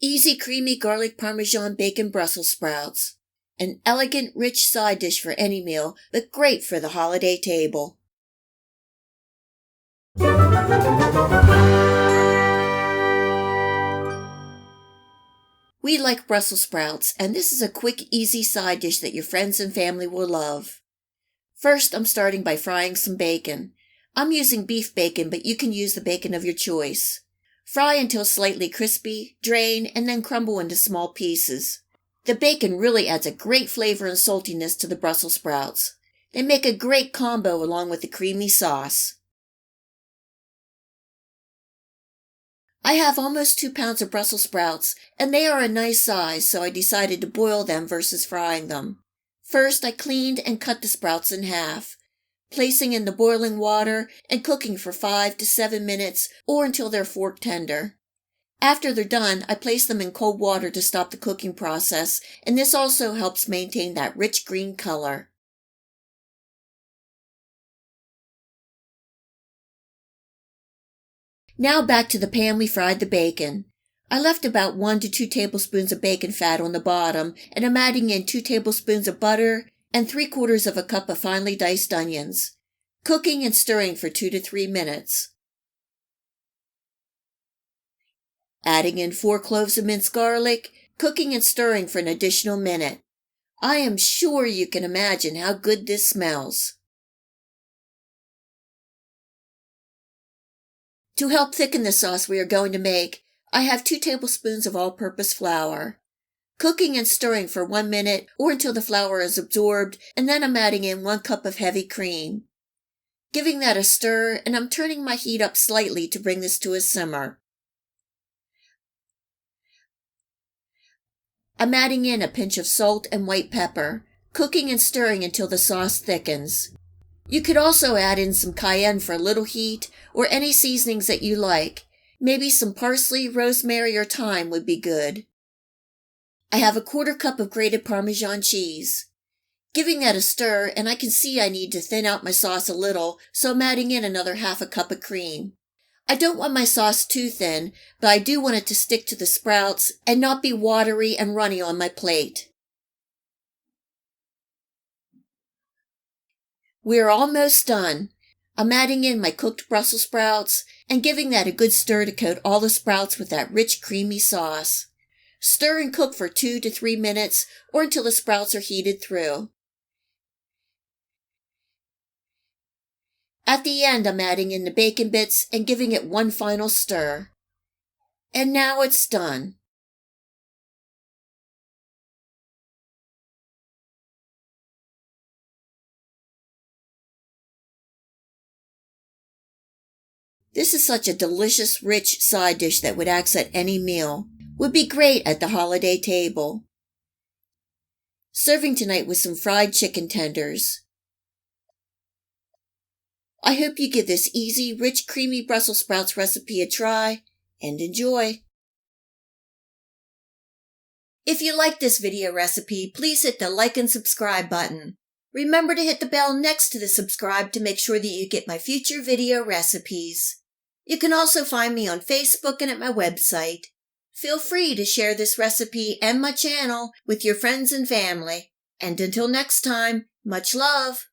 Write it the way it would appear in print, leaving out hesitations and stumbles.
Easy creamy garlic Parmesan bacon Brussels sprouts. An elegant, rich side dish for any meal, but great for the holiday table. We like Brussels sprouts, and this is a quick, easy side dish that your friends and family will love. First, I'm starting by frying some bacon. I'm using beef bacon, but you can use the bacon of your choice. Fry until slightly crispy, drain, and then crumble into small pieces. The bacon really adds a great flavor and saltiness to the Brussels sprouts. They make a great combo along with the creamy sauce. I have almost 2 pounds of Brussels sprouts, and they are a nice size, so I decided to boil them versus frying them. First, I cleaned and cut the sprouts in half, placing in the boiling water and cooking for 5 to 7 minutes or until they're fork tender. After they're done, I place them in cold water to stop the cooking process, and this also helps maintain that rich green color. Now back to the pan we fried the bacon. I left about 1 to 2 tablespoons of bacon fat on the bottom, and I'm adding in 2 tablespoons of butter and 3/4 of a cup of finely diced onions, cooking and stirring for 2 to 3 minutes. Adding in 4 cloves of minced garlic, cooking and stirring for an additional minute. I am sure you can imagine how good this smells. To help thicken the sauce we are going to make, I have 2 tablespoons of all-purpose flour. Cooking and stirring for 1 minute or until the flour is absorbed, and then I'm adding in 1 cup of heavy cream. Giving that a stir, and I'm turning my heat up slightly to bring this to a simmer. I'm adding in a pinch of salt and white pepper, cooking and stirring until the sauce thickens. You could also add in some cayenne for a little heat, or any seasonings that you like. Maybe some parsley, rosemary, or thyme would be good. I have a 1/4 cup of grated Parmesan cheese. Giving that a stir, and I can see I need to thin out my sauce a little, so I'm adding in another 1/2 cup of cream. I don't want my sauce too thin, but I do want it to stick to the sprouts and not be watery and runny on my plate. We're almost done. I'm adding in my cooked Brussels sprouts and giving that a good stir to coat all the sprouts with that rich, creamy sauce. Stir and cook for 2 to 3 minutes or until the sprouts are heated through. At the end, I'm adding in the bacon bits and giving it one final stir. And now it's done. This is such a delicious, rich side dish that would accent any meal. Would be great at the holiday table. Serving tonight with some fried chicken tenders. I hope you give this easy, rich, creamy Brussels sprouts recipe a try and enjoy. If you like this video recipe, please hit the like and subscribe button. Remember to hit the bell next to the subscribe to make sure that you get my future video recipes. You can also find me on Facebook and at my website. Feel free to share this recipe and my channel with your friends and family. And until next time, much love!